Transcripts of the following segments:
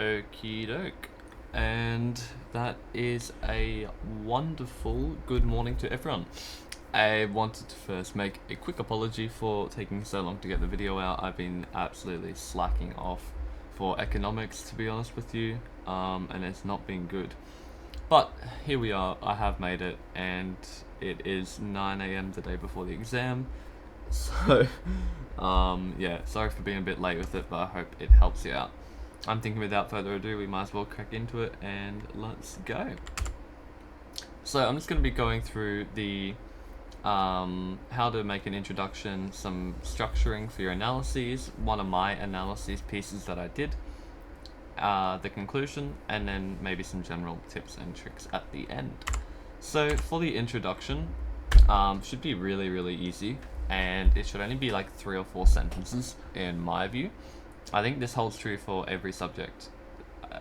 Okie doke. And that is a wonderful good morning to everyone. I wanted to first make a quick apology for taking so long to get the video out. I've been absolutely slacking off for economics, to be honest with you, and it's not been good. But here we are, I have made it, and it is 9 a.m. the day before the exam. So, yeah, sorry for being a bit late with it, but I hope it helps you out. I'm thinking without further ado, we might as well crack into it, and let's go. So I'm just going to be going through the how to make an introduction, some structuring for your analyses, one of my analyses pieces that I did, the conclusion, and then maybe some general tips and tricks at the end. So for the introduction, should be really easy, and it should only be like 3 or 4 sentences in my view. I think this holds true for every subject.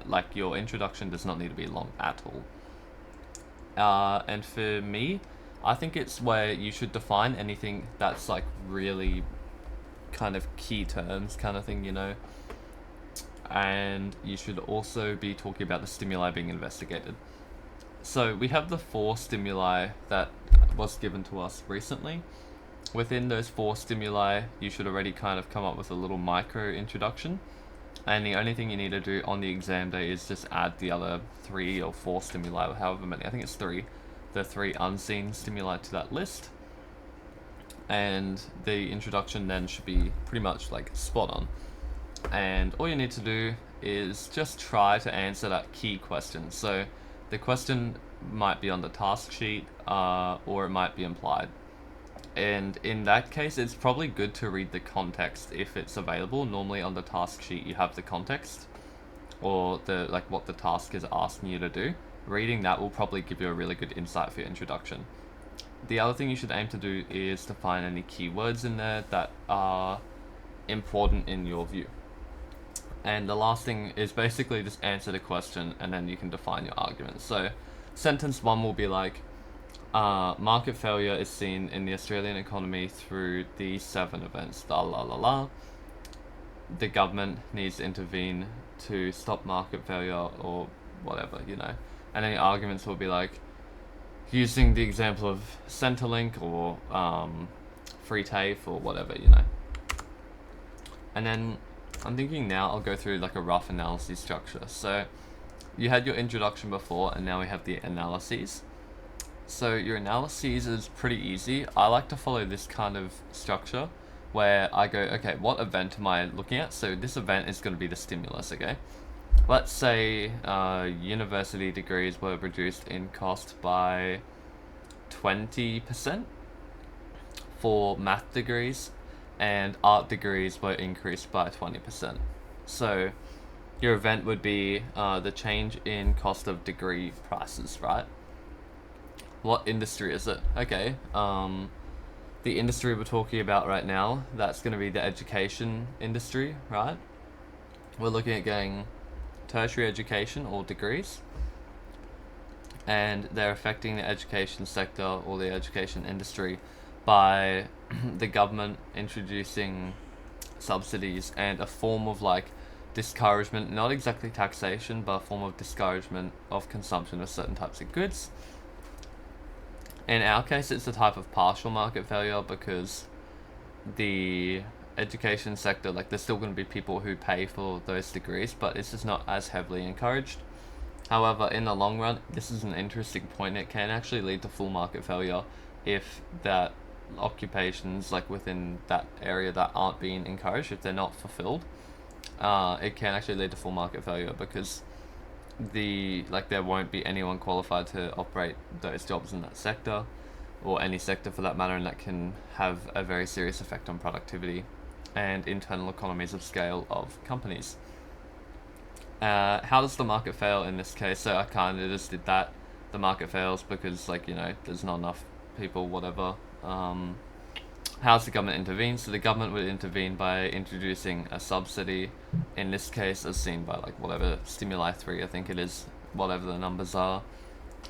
Like, your introduction does not need to be long at all. And for me, I think it's where you should define anything that's like really kind of key terms kind of thing, you know. And you should also be talking about the stimuli being investigated. So we have the 4 stimuli that was given to us recently. Within those 4 stimuli, you should already kind of come up with a little micro introduction. And the only thing you need to do on the exam day is just add the other 3 or 4 stimuli, or however many, I think it's 3, the 3 unseen stimuli to that list. And the introduction then should be pretty much like spot on. And all you need to do is just try to answer that key question. So the question might be on the task sheet, or it might be implied. And in that case, it's probably good to read the context if it's available. Normally on the task sheet you have the context, or the like what the task is asking you to do. Reading that will probably give you a really good insight for your introduction. The other thing you should aim to do is to find any keywords in there that are important in your view. And the last thing is basically just answer the question, and then you can define your argument. So sentence 1 will be like, market failure is seen in the Australian economy through these 7 events, la la la la. The government needs to intervene to stop market failure, or whatever, you know. And any arguments will be like, using the example of Centrelink or Free TAFE or whatever, you know. And then I'm thinking now I'll go through like a rough analysis structure. So you had your introduction before, and now we have the analyses. So your analyses is pretty easy. I like to follow this kind of structure where I go, okay, what event am I looking at? So this event is going to be the stimulus, okay? Let's say university degrees were reduced in cost by 20% for math degrees, and art degrees were increased by 20%. So your event would be the change in cost of degree prices, right? What industry is it? Okay, the industry we're talking about right now, that's going to be the education industry, right? We're looking at getting tertiary education or degrees, and they're affecting the education sector or the education industry by the government introducing subsidies and a form of like discouragement, not exactly taxation, but a form of discouragement of consumption of certain types of goods. In our case, it's a type of partial market failure because the education sector, like, there's still going to be people who pay for those degrees, but it's just not as heavily encouraged. However, in the long run, this is an interesting point. It can actually lead to full market failure if that occupations like within that area that aren't being encouraged, if they're not fulfilled, it can actually lead to full market failure because there won't be anyone qualified to operate those jobs in that sector, or any sector for that matter, and that can have a very serious effect on productivity and internal economies of scale of companies. How does the market fail in this case? So I kind of just did that. The market fails because, like, you know, there's not enough people, whatever. How does the government intervene? So the government would intervene by introducing a subsidy, in this case as seen by like whatever stimuli 3, I think it is, whatever the numbers are.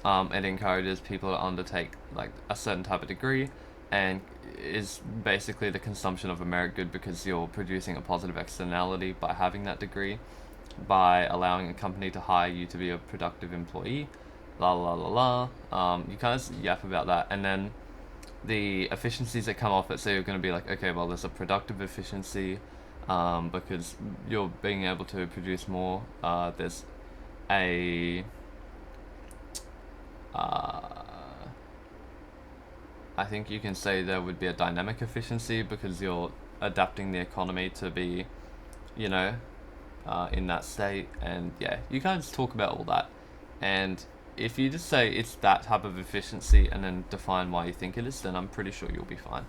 It encourages people to undertake like a certain type of degree, and is basically the consumption of a merit good because you're producing a positive externality by having that degree. by allowing a company to hire you to be a productive employee. La la la la. You kind of yap about that, and then the efficiencies that come off it. So you're going to be like, okay, well, there's a productive efficiency, because you're being able to produce more. There's a I think you can say there would be a dynamic efficiency because you're adapting the economy to be, you know, in that state. And yeah, you kind of just talk about all that. And if you just say it's that type of efficiency and then define why you think it is, then I'm pretty sure you'll be fine.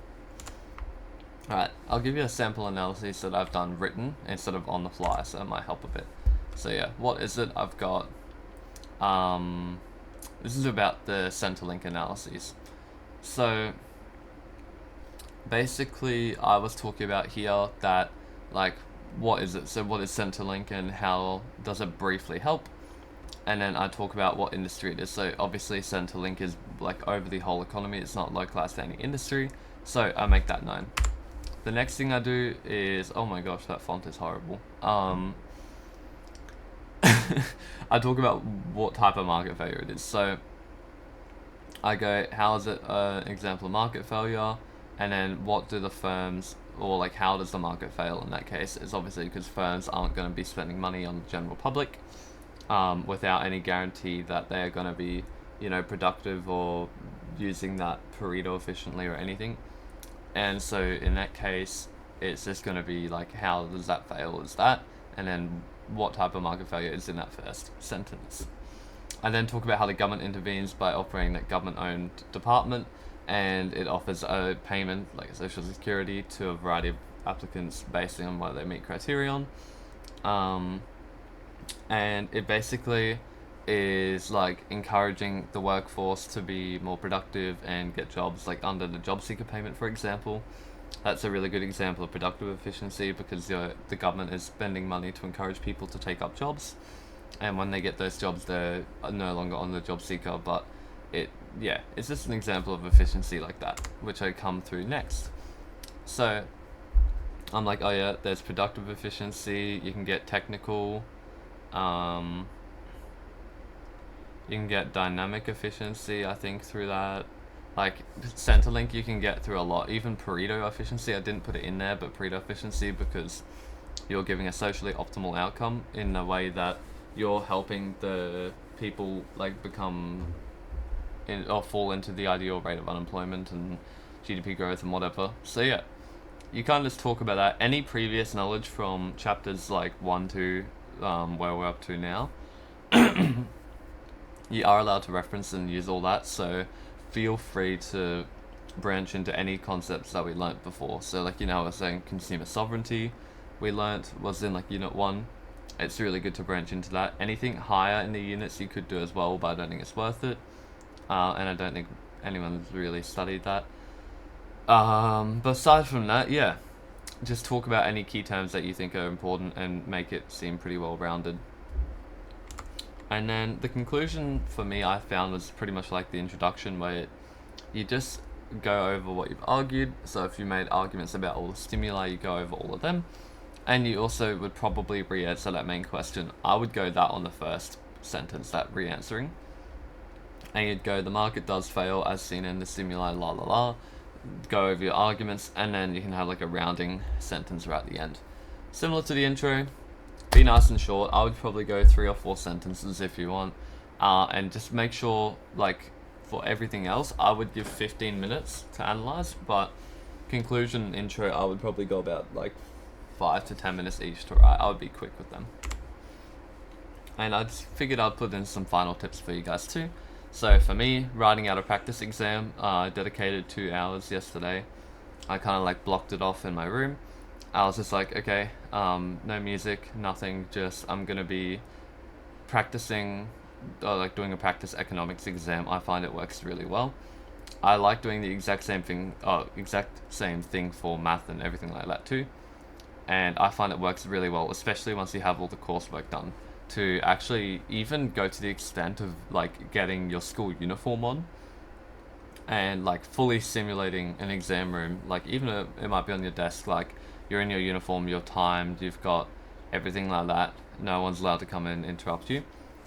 Alright, I'll give you a sample analysis that I've done written instead of on the fly, so it might help a bit. So yeah, what is it? I've got, this is about the Centrelink analyses. So basically I was talking about here that, like, what is it? So what is Centrelink and how does it briefly help? And then I talk about what industry it is. So obviously Centrelink is like over the whole economy, it's not localized to any industry, so I make that known. The next thing I do is, oh my gosh, that font is horrible. I talk about what type of market failure it is. So I go, how is it an example of market failure? And then what do the firms, or like how does the market fail in that case? It's obviously because firms aren't going to be spending money on the general public without any guarantee that they're going to be, productive or using that Pareto efficiently or anything. And so in that case, it's just going to be like, how does that fail? Is that? And then what type of market failure is in that first sentence? I then talk about how the government intervenes by operating that government-owned department, and it offers a payment, like social security, to a variety of applicants based on whether they meet criterion. And it basically is like encouraging the workforce to be more productive and get jobs, like under the job seeker payment, for example. That's a really good example of productive efficiency because the government is spending money to encourage people to take up jobs, and when they get those jobs, they're no longer on the job seeker. But it's just an example of efficiency like that, which I come through next. So I'm like, oh yeah, there's productive efficiency. You can get technical. You can get dynamic efficiency, I think, through that. Like Centrelink, you can get through a lot. Even Pareto efficiency, I didn't put it in there, but Pareto efficiency because you're giving a socially optimal outcome in a way that you're helping the people like become or fall into the ideal rate of unemployment and GDP growth and whatever. So yeah, you kind of just talk about that. Any previous knowledge from chapters like 1 to where we're up to now, you are allowed to reference and use all that. So feel free to branch into any concepts that we learnt before. So like, I was saying consumer sovereignty we learnt was in like unit 1. It's really good to branch into that. Anything higher in the units you could do as well, but I don't think it's worth it. And I don't think anyone's really studied that. But aside from that, yeah, just talk about any key terms that you think are important and make it seem pretty well rounded. And then the conclusion for me, I found, was pretty much like the introduction, where you just go over what you've argued. So if you made arguments about all the stimuli, you go over all of them. And you also would probably re-answer that main question. I would go that on the first sentence, that re-answering. And you'd go, the market does fail as seen in the stimuli, la la la. Go over your arguments, and then you can have like a rounding sentence right at the end. Similar to the intro, be nice and short. I would probably go 3 or 4 sentences if you want. And just make sure, like, for everything else, I would give 15 minutes to analyze, but conclusion and intro, I would probably go about like 5 to 10 minutes each to write. I would be quick with them. And I just figured I'd put in some final tips for you guys too. So for me, writing out a practice exam, I dedicated 2 hours yesterday. I kind of like blocked it off in my room. I was just like, okay, no music, nothing, just I'm going to be practicing, like doing a practice economics exam. I find it works really well. I like doing the exact same thing for math and everything like that too. And I find it works really well, especially once you have all the coursework done, to actually even go to the extent of like getting your school uniform on and like fully simulating an exam room. Like even it might be on your desk, like you're in your uniform, you're timed, you've got everything like that. no one's allowed to come in and interrupt you.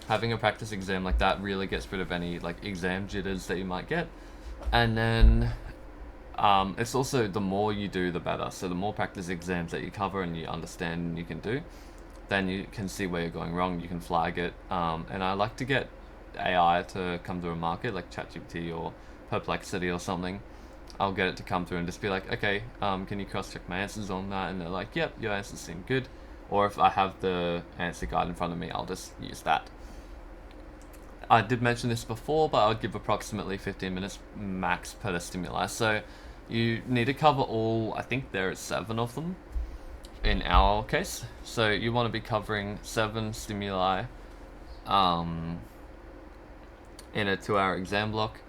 Having a practice exam like that really gets rid of any like exam jitters that you might get. And then it's also, the more you do, the better. So the more practice exams that you cover and you understand and you can do, then you can see where you're going wrong. You can flag it. And I like to get AI to come to a market like ChatGPT or Perplexity or something. I'll get it to come through and just be like, okay, can you cross check my answers on that? And they're like, yep, your answers seem good. Or if I have the answer guide in front of me, I'll just use that. I did mention this before, but I'll give approximately 15 minutes max per stimuli. So you need to cover all, I think there are 7 of them in our case. So you want to be covering 7 stimuli in a 2-hour exam block.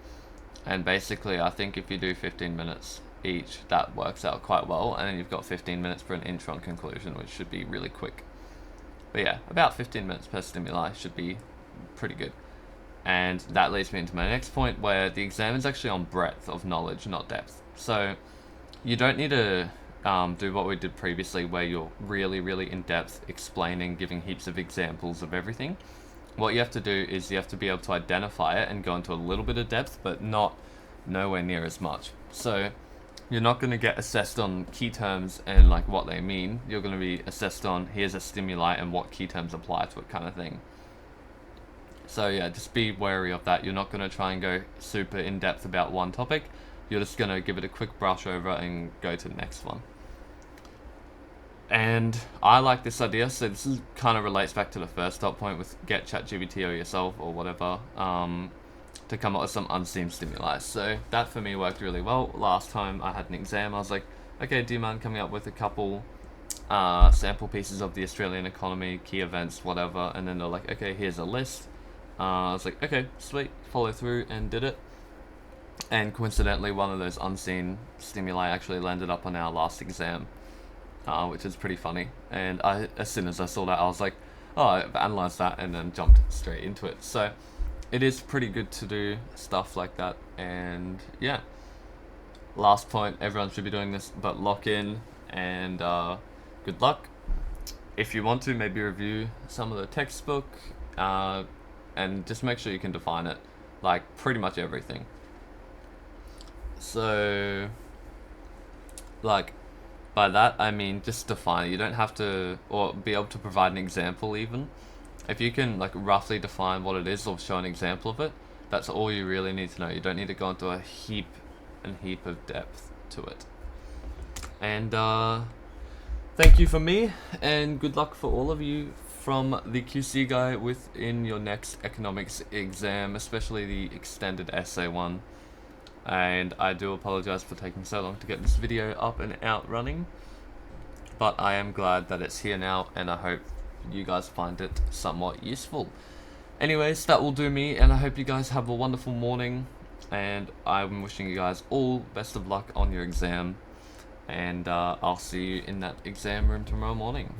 And basically, I think if you do 15 minutes each, that works out quite well. And then you've got 15 minutes for an intro and conclusion, which should be really quick. But yeah, about 15 minutes per stimuli should be pretty good. And that leads me into my next point, where the exam is actually on breadth of knowledge, not depth. So you don't need to do what we did previously, where you're really, really in depth, explaining, giving heaps of examples of everything. What you have to do is you have to be able to identify it and go into a little bit of depth, but nowhere near as much. So you're not going to get assessed on key terms and like what they mean. You're going to be assessed on, here's a stimuli and what key terms apply to it, kind of thing. So yeah, just be wary of that. You're not going to try and go super in depth about one topic. You're just going to give it a quick brush over and go to the next one. And I like this idea, so this is kind of relates back to the first top point with get ChatGPT or yourself or whatever to come up with some unseen stimuli. So that for me worked really well. Last time I had an exam, I was like, okay, do you mind coming up with a couple sample pieces of the Australian economy, key events, whatever, and then they're like, okay, here's a list. I was like, okay, sweet, follow through and did it. And coincidentally, one of those unseen stimuli actually landed up on our last exam. Which is pretty funny. And as soon as I saw that, I was like, oh, I've analysed that, and then jumped straight into it. So it is pretty good to do stuff like that. And yeah, last point, everyone should be doing this, but lock in and good luck. If you want to, maybe review some of the textbook and just make sure you can define it, like pretty much everything. So like, by that, I mean just define it. You don't have to, or be able to provide an example even. If you can like roughly define what it is or show an example of it, that's all you really need to know. You don't need to go into a heap of depth to it. And thank you for me, and good luck for all of you from the QC guy within your next economics exam, especially the extended essay one. And I do apologize for taking so long to get this video up and out running, but I am glad that it's here now, and I hope you guys find it somewhat useful. Anyways, that will do me, and I hope you guys have a wonderful morning, and I'm wishing you guys all best of luck on your exam, and I'll see you in that exam room tomorrow morning.